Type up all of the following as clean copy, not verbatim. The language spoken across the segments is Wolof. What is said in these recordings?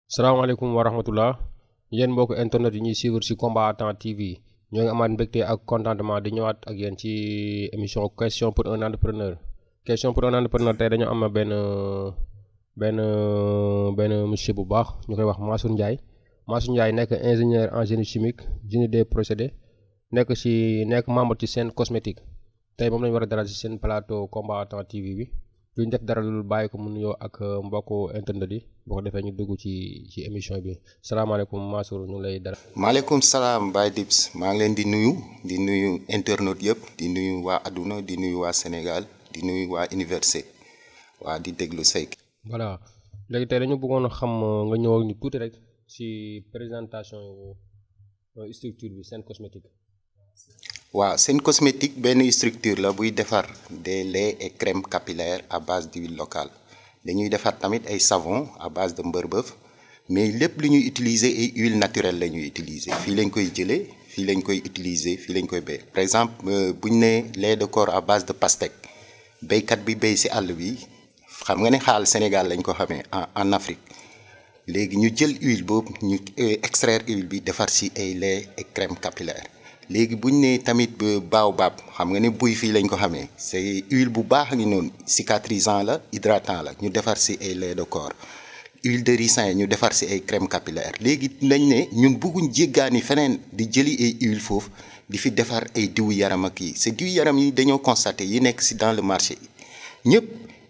salaamaaleykum wa rahmatullah yéen mbokk internet yi ñuy suivre ci Combattant TV ñoo ngi amaat mbégte ak contentement di ñëwaat ak yéen ci émission question pour un entrepreneur tey dañoo am benn monsieur bu baax ñu koy wax Mansour Ndiaye nekk ingénieur en génie chimique génie des procédés nekk membre ci Sen Cosmétique tey moom lañu war a dalal ci seen plateau Combattant TV bi duñ def dara lu bàyyi ko mu nuyoo ak mbokku internet yi boo ko defee ñu dugg ci émission bi salaamaaleykum Mansour ñu lay dara. maaleykum salaam Baye Dips maa ngi leen di nuyu internautes yëpp di nuyu waa adduna di nuyu waa Sénégal di nuyu waa université waa di déglu say. voilà léegi tey dañu bëggoon a xam nga ñëw ak ñu tuuti rek ci présentation structure bi Sen Cosmétique. waaw Sen Cosmétique benn structure la buy defar des laits et crèmes capillaires à base d'huile locale dañuy defar tamit ay savon à base de mbërbëf mais lépp lu ñuy utiliser ay huile naturelle la ñuy utiliser fii lañ koy jëlee fii lañ koy utiliser fii lañ koy béy par exemple bu ñu nee lait de corps à base de pastèque béykat bi béy ci àll bi xam nga ne xaal Sénégal lañ ko xamee en Afrique léegi ñu jël huile boobu ñu extraire huile bi defar ci ay lait et crème capillaire léegi bu ñu nee tamit baobab xam nga ne buy fii lañ ko xamee c'est huile bu baax a ngi noonu cicatrisant la hydratant la ñu defar ci ay lait de corps huile de ricin ñu defar ci ay crème capillaire léegi nañ ne ñun bëgguñ jéggaani feneen di jëli ay huile foofu di fi defar ay diwu yaram ak yi c'est diwu yaram yi dañoo constaté yi nekk ci dans le marché ñëpp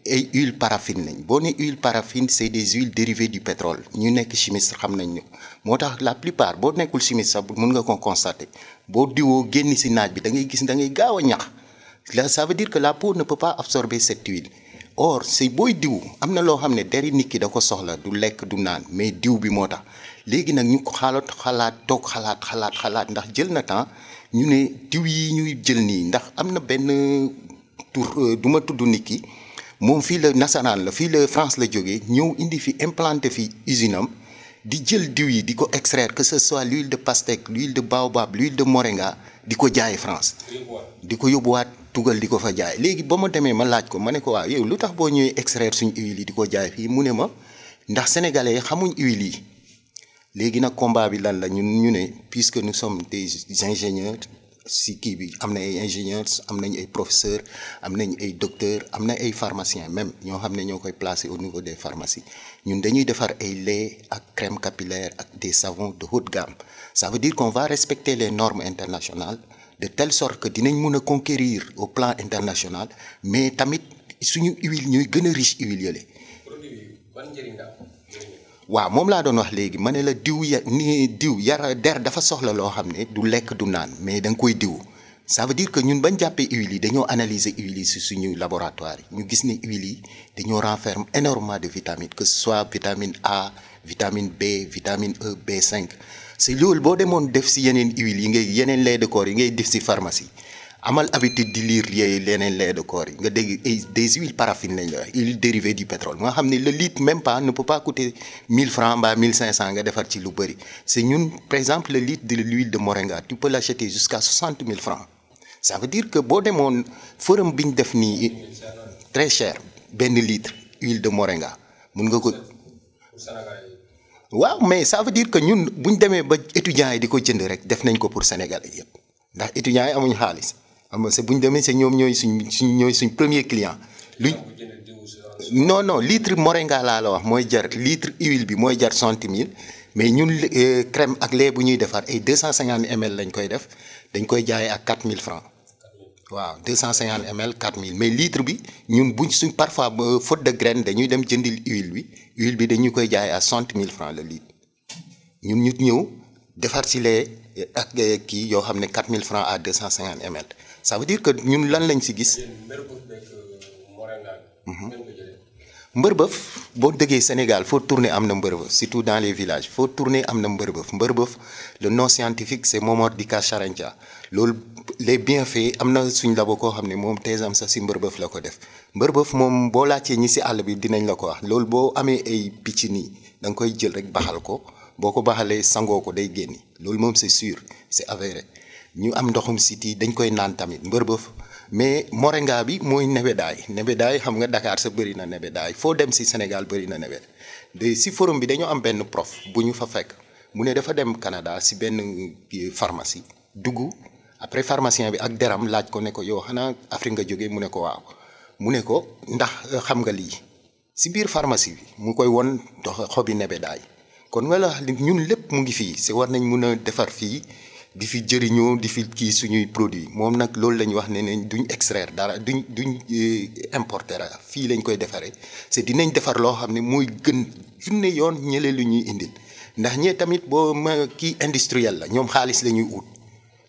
ay huile paraffine lañ boo ne huile paraffine c'est des huiles dérivées du pétrole ñu nekk chimiste xam nañ ñu moo tax la plupart boo nekkul chimiste sax mën nga ko constater boo diwoo génn ci naaj bi da ngay gis da ngay gaaw a ñax là ça veut dire que la peau ne peut pas absorber cette huile or c'est booy diw am na loo xam ne deri nit ki da ko soxla du lekk du naan mais diw bi moo tax léegi nag ñu ko xalaat ndax jël na temps ñu ne diw yi ñuy jël nii ndax am na benn tur du ma tudd nit ki moom fii la nasaraan la fii la France la jógee ñëw indi fi implanté fi usine am di jël diw yi di ko extraire que ce soit l'huile de pastèque l'huile de baobab l'huile de moringa di ko jaay France di ko yóbbuwaat tugal di ko fa jaay léegi ba ma demee ma laaj ko ma ne ko waaw yow lu tax boo ñëwee extraire suñ huile yi di ko jaay fii mu ne ma ndax sénégalais xamuñ huile yi léegi nag combat bi lan la ñu ne puisque nous sommes des ingénieurs si kii bi am na ay ingénieurs am nañ ay professeurs am nañ ay docteurs am na ay pharmaciens même ñoo xam ne ñoo koy placer au niveau des pharmacies ñun dañuy defar ay lait ak crème capillaire ak des savons de haute gamme ça veut dire qu'on va respecter les normes internationales de telle sorte que dinañ mun a conquérir au plan international mais tamit suñu huile ñuy gën a riche huile yële. waaw moom laa doon wax léegi ma ne la diw der dafa soxla loo xam ne du lekk du naan mais da nga koy diw ça veut dire que ñun bañ jàppee huile yi dañoo analyser huile yi ci suñu laboratoire yi ñu gis ne huile yi dañoo renferme énormément de vitamines que ce soit vitamine A vitamine B vitamine E B5 c'est loolu boo demoon def ci yeneen huile yi ngay yeneen lait de corps yi ngay def ci pharmacie amal habitude di lire leneen lait de corps yi nga dégg des huiles paraffines lañ la wax huile dérivée du pétrole nga xam ne le litre même pas ne peut pas coûter 1000 francs mbaa 1500 nga defar ci lu bëri c'est ñun par exemple le litre de l'huile de moringa tu peux l'acheter jusqu'à 60 000 francs ça veut dire que boo demoon forum bi ñu def nii très cher benn litre huile de moringa mun nga ko waaw mais ça veut dire que ñun buñ demee ba étudiants yi di ko jënd rek def nañ ko pour Sénégalais yëpp ndax étudiants yi amuñ xaalis am c'est bu ñu demee c'est ñoom ñooy suñ premier client non litre moringa laa la wax mooy jar litre huile bi mooy jar 60 000 mais ñun crème ak lait bu ñuy defar ay 250 ml lañ koy def dañ koy jaayee ak 4000 francs waaw 250 ml 4000 mais litre bi ñun buñ suñ parfois faute de graine dañuy dem jëndil huile bi dañu koy jaayee à 60 000 francs le litre ñun ñu ñëw defar ci lait ak kii yoo xam ne 4000 francs à 250 ml ça veut dire que ñun lan lañ ci gis. mbërbëf boo déggee Sénégal foo tourner am na mbërbëf surtout dans les villages foo tourner am na mbërbëf le nom scientifique c'est Momordica charentia loolu les bienfaits am na suñ labo koo xam ne moom teesam sax ci mbërbëf la ko def mbërbëf moom boo laajtee ñi ci àll bi dinañ la ko wax loolu boo amee ay picc nii da nga koy jël rek baxal ko boo ko baxalee sangoo ko day génni loolu moom c'est sûr c'est avéré ñu am ndoxum siti dañ koy naan tamit mbërbëf mais moringa bi mooy nebedaay xam nga Dakar sa bëri na nebedaay foo dem si Sénégal bëri na nebed de si forum bi dañoo am benn prof bu ñu fa fekk mu ne dafa dem Canada si benn pharmacie dugg après pharmacien bi ak deram laaj ko ne ko yow xanaa Afrique nga jógee mu ne ko waaw mu ne ko ndax xam nga lii si biir pharmacie bi mu koy won xobi nebedaay kon nga la ñun lépp mu ngi fii si war nañ mun a defar fii di fi jëriñoo di fi kii suñuy produit moom nag loolu la ñu wax ne duñ extraire dara duñ importer dara fii lañ koy defaree c'est dinañ defar loo xam ne mooy gën junne yoon ñële lu ñuy indil ndax ñee tamit boo ma kii industriel la ñoom xaalis la ñuy ut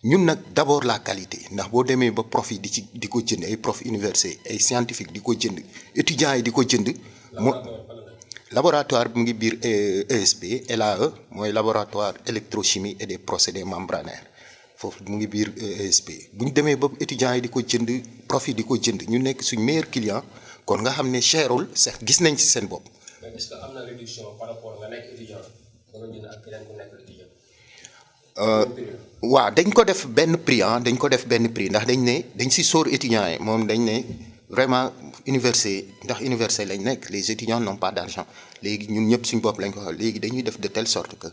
ñun nag d'abord la qualité ndax boo demee ba profit di ko jënd ay prof université ay scientifique di ko jënd étudiants yi di ko jënd laboratoire bi mu ngi biir ESP LAE mooy laboratoire électrochimie et des procédés membranaires foofu mu ngi biir ESP bu ñu demee ba étudiants yi di ko jënd profit di ko jënd ñu nekk suñ meilleur client kon nga xam ne cherul sax gis nañ ci seen bopp. mais est-ce que am na réduction par rapport nga nekk étudiant ba nga jënd ak keneen ku nekk étudiant. waaw dañ ko def benn prix dañ ko def benn prix ndax dañ si sóor étudiants yi moom dañ ne vraiment université ndax université lañ nekk les étudiants n'ont pas d'argent léegi ñun ñëpp suñ bopp lañ ko xool léegi dañuy def de telle sorte que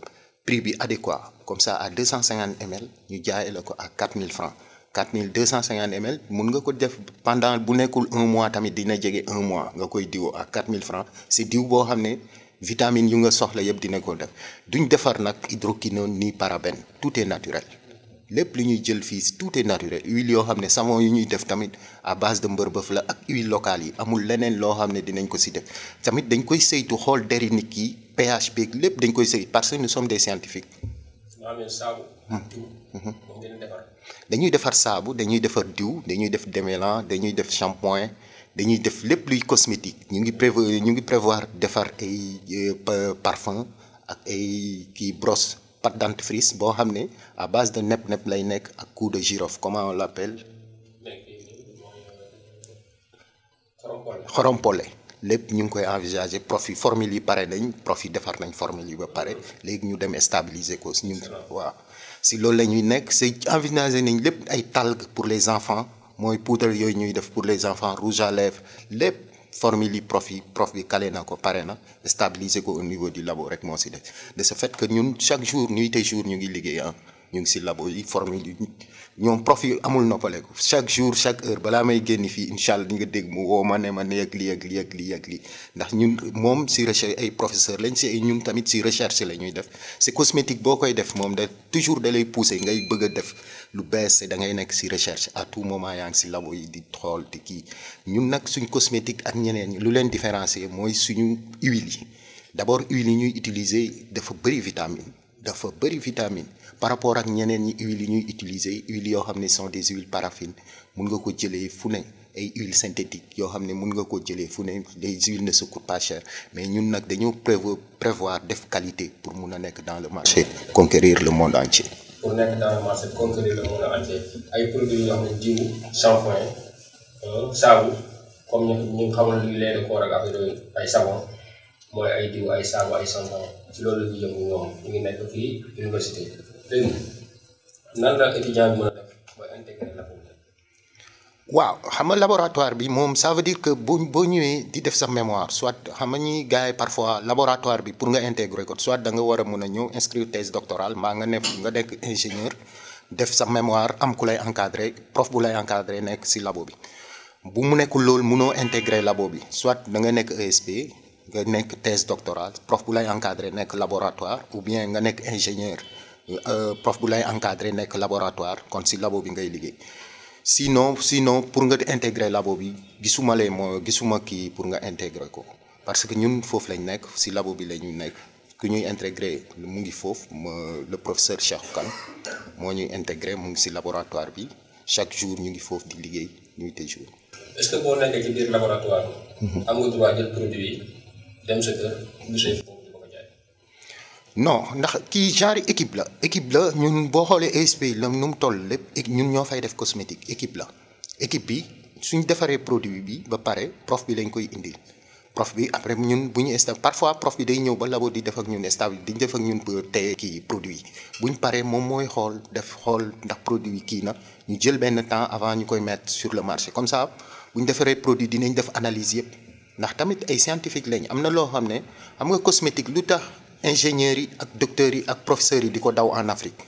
prix bi adéquat comme ça à 250 ml ñu jaay la ko à 4000 francs 4250 ml mun nga ko def pendant bu nekkul un mois tamit dina jege un mois nga koy diwoo à 4000 francs c'est diw boo xam ne vitamines yu nga soxla yëpp dina ko def duñ defar nag hydroquinone ni parabène tout est naturel lépp lu ñuy jël fii tout est naturel huile yoo xam ne savon yu ñuy def tamit à base de mbërbëf la ak huile locale yi amul leneen loo xam ne dinañ ko si def tamit dañ koy saytu xool deri nit ki pH beeg lépp dañ koy saytu parce que nous sommes des scientifiques. dañuy defar saabu dañuy defar diw dañuy def démêlant dañuy def shampoing dañuy def lépp luy cosmétique ñu ngi prévoir defar ay parfum ak ay kii brosse pâte dentifrice boo xam ne à base de nepp lay nekk ak cou de girofle comment on l'appelle xorompole lépp ñu ngi koy envisager profit formule yi pare nañ profit defar nañ formule yi ba pare léegi ñu dem stabiliser ko ñu waaw si loolu la ñuy nekk c'est envisager nañ lépp ay talc pour les enfants mooy poudre yooyu ñuy def pour les enfants rouge à lèvres lépp formule yi prof bi calé na ko pare na stabiliser ko au niveau du labo rek moo si def de ce fait que ñun chaque jour nuit et jour ñu ngi liggéey ñu ngi si labo yi formule yi ñoom prof yi amul noppaleku chaque jour chaque heure balaa may génn fii incha allah di nga dégg mu woo ma ne ma ne ak lii ak lii ak lii ak lii ndax ñun moom si recherche ay professeur lañ si ñun tamit si recherche la ñuy def c'est cosmétique boo koy def moom da toujours da lay pousser ngay bëgg a def lu bees da ngay nekk si recherche à tout moment yaa ngi si labo yi di xool di kii ñun nag suñ cosmétique ak ñeneen ñi lu leen différencier mooy suñu huile yi d'abord huile yi ñuy utiliser dafa bëri vitamine par rapport ak ñeneen ñi huile yi ñuy utiliser huile yoo xam ne sont des huiles paraffines mun nga ko jëlee fu ne ay huiles synthétiques yoo xam ne mun nga ko jëlee fu ne les huiles ne se coûtent pas cher mais ñun nag dañoo prévoir def qualité pour mun a nekk dans le marché conquérir le monde entier. pour nekk dans le marché conquérir le monde entier ay produits yoo xam ne diw shampoing saabu comme ñu xamal li leen ko ak ay savon mooy ay diw ay saabu ay shampoing ci loolu la ñuy yëngu ñoom ñu ngi nekk fii université léegi nan la étudiant bi mën a def ba intégrer la. waaw xam nga laboratoire bi moom ça veut dire que boo ñëwee di def sa mémoire soit xam nga ñi gars yi parfois laboratoire bi pour nga intégrer ko soit da nga war a mën a ñëw inscrire thèse doctorale mbaa nga nekk ingénieur def sa mémoire am ku lay encadrer prof bu lay encadrer nekk si labo bi bu mu nekkul loolu mënoo intégrer labo bi soit da nga nekk ESP nga nekk thèse doctorale prof bu lay encadrer nekk laboratoire ou bien nga nekk ingénieur prof bu lay encadrer nekk laboratoire kon si labo bi ngay liggéey. sinon pour nga intégrer labo bi gisuma kii pour nga intégrer ko parce que ñun foofu lañ nekk si labo bi la ñu nekk ku ñuy intégrer mu ngi foofu le professeur Cheikh Kane moo ñuy intégrer mu ngi si laboratoire bi chaque jour ñu ngi foofu di liggéey nuit et jour. est-ce que boo nekkee ci biir laboratoire am nga droit jël produit yi dem sa kër du say foofu di ko jaay. non ndax kii genre équipe la ñun boo xoolee ESP la nu mu toll lépp ñun ñoo fay def cosmétique équipe bi suñ defaree produit bi ba pare prof bi lañ koy indil prof bi après ñun bu ñu parfois prof bi day ñëw ba labo di def ak ñun stage di def ak ñun tey kii produit bu ñu paree moom mooy xool ndax produit kii na ñu jël benn temps avant ñu koy mettre sur le marché comme ça bu ñu defaree produit dinañ def analyse yëpp ndax tamit ay scientifique lañ am na loo xam ne xam nga cosmétique lu tax ingénieurs yi ak docteurs yi ak professeurs yi di ko daw en Afrique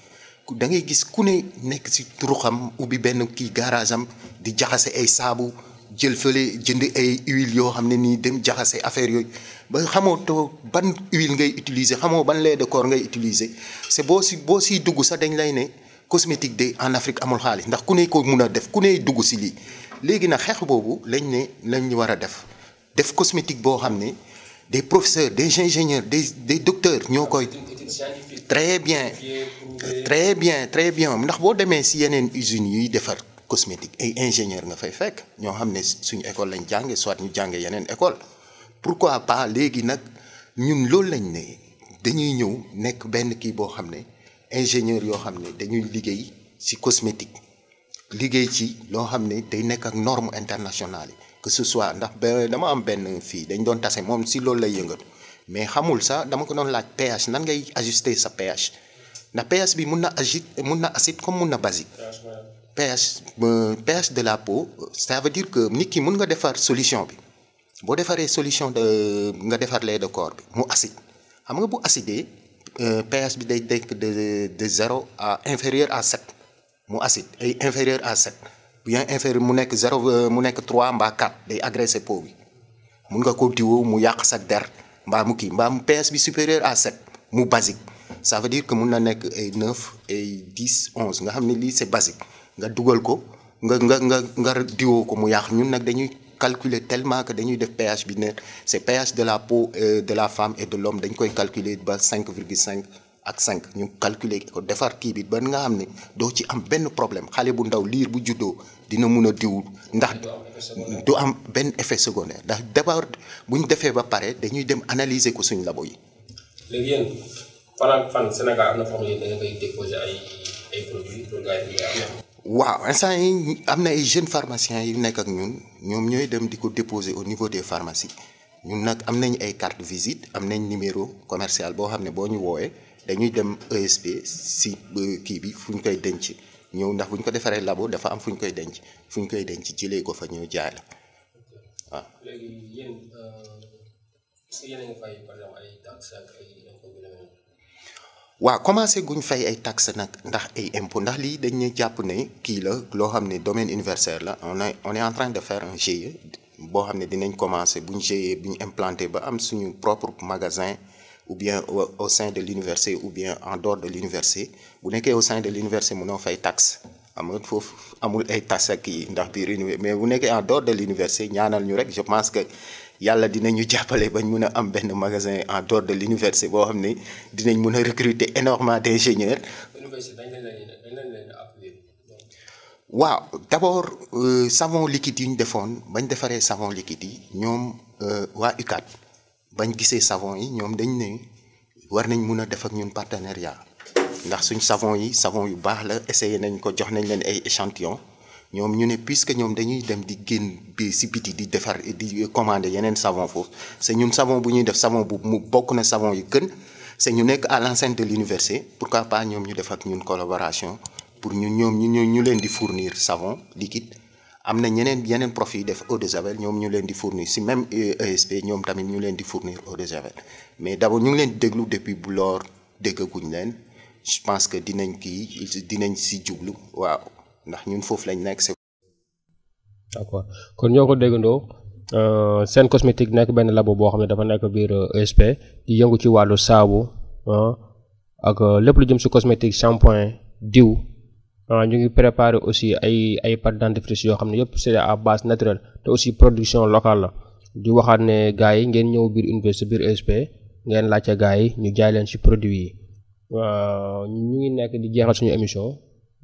da ngay gis ku ne nekk si turuxam ubbi benn kii garage am di jaxase ay saabu jël fële jënd ay huile yoo xam ne nii dem jaxase affaire yooyu ba xamoo to ban huile ngay utiliser xamoo ban lait de corps ngay utiliser c'est boo siy dugg sax dañ lay ne cosmétique de en Afrique amul xaalis ndax ku ne ko mun a def ku ne dugg si lii léegi nag xeex boobu lañ war a def cosmétique boo xam ne des professeurs des ingénieurs des docteurs ñoo koy très bien ndax boo demee si yeneen usines yuy defar cosmétique ay ingénieur nga fay fekk ñoo xam ne suñu école lañ jànge soit ñu jànge yeneen école pourquoi pas léegi nag ñun loolu lañ ne dañuy ñëw nekk benn kii boo xam ne ingénieur yoo xam ne dañuy liggéey ci cosmétique liggéey ci loo xam ne day nekk ak norme internationale yi que ce soit ndax dama am benn fii dañ doon tase moom ci loolu lay yëngatu mais xamul sax dama ko doon laaj pH nan ngay ajuster sa pH ndax pH bi mun na acide comme mun na basique pH de la peau ça veut dire que nit ki mun nga defar solution bi boo defaree solution nga defar lait de corps bi mu acide xam nga bu acidé pH bi day dekk de 0 à inférieur à 7 mu acide ay inférieur à 7 bien inférieur mu nekk 0 mu nekk 3 mbaa 4 day agressé peau bi mun nga ko diwoo mu yàq sa der mbaa mu pH bi supérieur à 7 mu basique ça veut dire que mun na nekk ay 9 ay 10 11 nga xam ne lii c'est basique nga dugal ko nga diwoo ko mu yàq ñun nag dañuy calculer tellement que dañuy def pH bi ne c'est pH de la peau de la femme et de l'homme dañ koy calculer ba 5,5 ak 5 ñu calculer ko defar kii bi ba nga xam ne doo ci am benn problème xale bu ndaw liir bu juddoo dina mun a diw ndax du am benn effet secondaire ndax d'abord bu ñu defee ba pare dañuy dem analyser ko suñ labo yi. léegi yéen fan Sénégal am na foo xam ne da nga koy déposer ay produits pour gars yi waaw instant yi am na ay jeunes pharmaciens yu nekk ak ñoom ñooy dem di ko déposer au niveau des pharmacies ñun nag am nañ ay carte de visite am nañ numéro commercial boo xam ne boo ñu woowee dañuy dem ESP si kii bi fu ñu koy denc ñëw ndax bu ñu ko defaree labo dafa am fu ñu koy denc jëlee ko fa ñëw jaay la waaw. léegi yéen est-ce que yéen a ngi fay par exemple ay taxes ak ay impôts yu demee noonu. waaw commencé guñ fay ay taxes nag ndax ay impôts ndax lii dañ ne jàpp ne kii la loo xam ne domaine universitaire la on est en train de faire un GIE boo xam ne dinañ commencé buñ GIE bu ñu implanté ba am suñu propre magasin ou bien au sein de l'université ou bien en dehors de l'université bu nekkee au sein de l'université mënoo fay taxe am nga foofu amul ay taxes ak kii ndax biir université mais bu nekkee en dehors de l'université ñaanal ñu rek je pense que yàlla dinañu jàppale bañ mun a am benn magasin en dehors de l'université boo xam ne dinañ mun a recruter énormément d'ingénieurs. waaw d'abord savon liquide yi ñu defoon bañ defaree savon liquide yi ñoom waa UCAD bañ gisee savon yi ñoom dañ ne war nañ mun a def ak ñun partenariat ndax suñ savon yi savon yu baax la essayé nañ ko jox nañ leen ay échantillons ñoom ñu ne puisque ñoom dañuy dem di génn bi si biti di defar di commander yeneen savon foofu c'est ñun savon bu ñuy def savon bu mu bokk na savon yu gën c'est ñu nekk à l'enceinte de l'université pourquoi pas ñoom ñu def ak ñun collaboration pour ñu leen di fournir savon liquide am na yeneen profit def eau de javel ñoom ñu leen di fournir si même ESP ñoom tamit ñu leen di fournir eau de javel mais d'abord ñu ngi leen di déglu depuis bu loor déggaguñ leen je pense que dinañ si jublu waaw ndax ñun foofu lañ nekk. d'accord kon ñoo ko déggandoo Sen Cosmétique nekk benn labo boo xam ne dafa nekk biir ESP di yëngu ci wàllu saabu ak lépp lu jëm si cosmétique shampoing diw ñu ngi préparer aussi ay pâte dentifrice yoo xam ne yëpp c'est à base naturelle te aussi production locale la di waxaat ne gars yi ngeen ñëw biir université biir ESP ngeen laajte gars yi ñu jaay leen ci produit yi ñu ngi nekk di jeexal suñu émission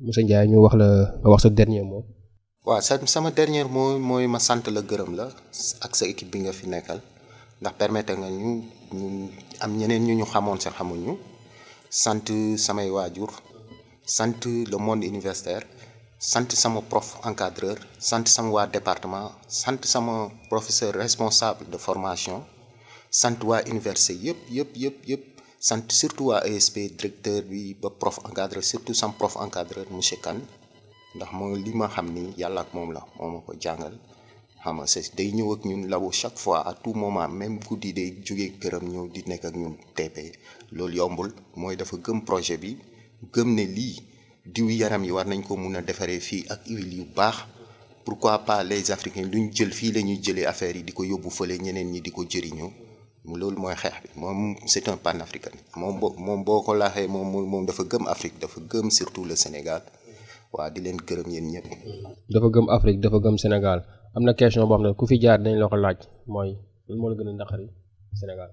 monsieur Ndiaye ñu wax nga wax sa dernier mot. waaw sama dernier mot mooy ma sant la gërëm la ak sa équipe bi nga fi nekkal ndax permettre nga ñu am ñeneen ñu xamoon sa xamuñu sant samay waajur sant le monde universitaire sant sama prof encadreur sant sama waa département sant sama professeur responsable de formation sant waa université yëpp sant surtout waa ESP directeur bi ba prof encadreur surtout sama prof encadreur monsieur Kane ndax moo li ma xam ni yàlla ak moom la moo ma ko jàngal xam nga c'est day ñëw ak ñun labo chaque fois à tout moment même guddi day jógee këram ñëw di nekk ak ñun TP loolu yombul mooy dafa gëm projet bi gëm ne lii diw yaram yi war nañ ko mun a defaree fii ak huile yu baax pourquoi pas les africains luñ jël fii la ñuy jëlee affaire yi di ko yóbbu fële ñeneen ñi di ko jëriñoo loolu mooy xeex bi moom c'est un panafricain moom boo ko laaxee moom dafa gëm Afrique dafa gëm surtout le Sénégal waa di leen gërëm yéen ñëpp. dafa gëm Afrique dafa gëm Sénégal am na question boo xam ne ku fi jaar dañ la ko laaj mooy lu moo la gën a naqari Sénégal.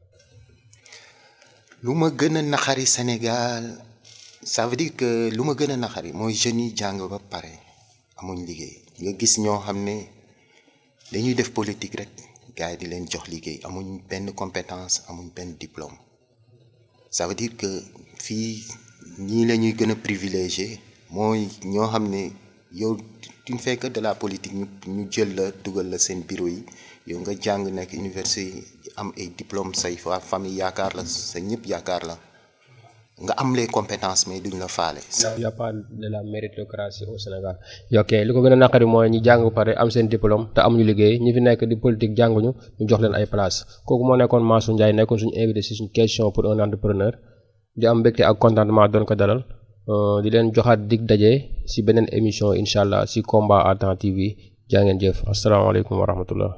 lu ma gën a naqari Sénégal ça veut dire que lu ma gën a naqari mooy jeunes yi jàng ba pare amuñ liggéey nga gis ñoo xam ne dañuy def politique rek gars yi di leen jox liggéey amuñ benn compétence amuñ benn diplôme ça veut dire que fii ñii la ñuy gën a privilégié mooy ñoo xam ne yow tu ne fais que de la politique ñu jël la dugal la seen bureau yi yow nga jàng nekk université am ay diplôme say fa famille yaakaar la sa ñëpp yaakaar la nga am les compétences mais duñ la faale. y a pas de la méritocratie au Sénégal. ok li ko gën a naqari mooy ñi jàng ba pare am seen diplôme te amuñu liggéey ñi fi nekk di politique jànguñu ñu jox leen ay place kooku moo nekkoon Mansour Ndiaye nekkoon suñu invité si suñu question pour un entrepreneur di am mbégte ak contentement doon ko dalal di leen joxaat dig daje si beneen émission incha allah si Combat à Temps TV jaa ngeen jëf asalaamaaleykum wa rahmatullah.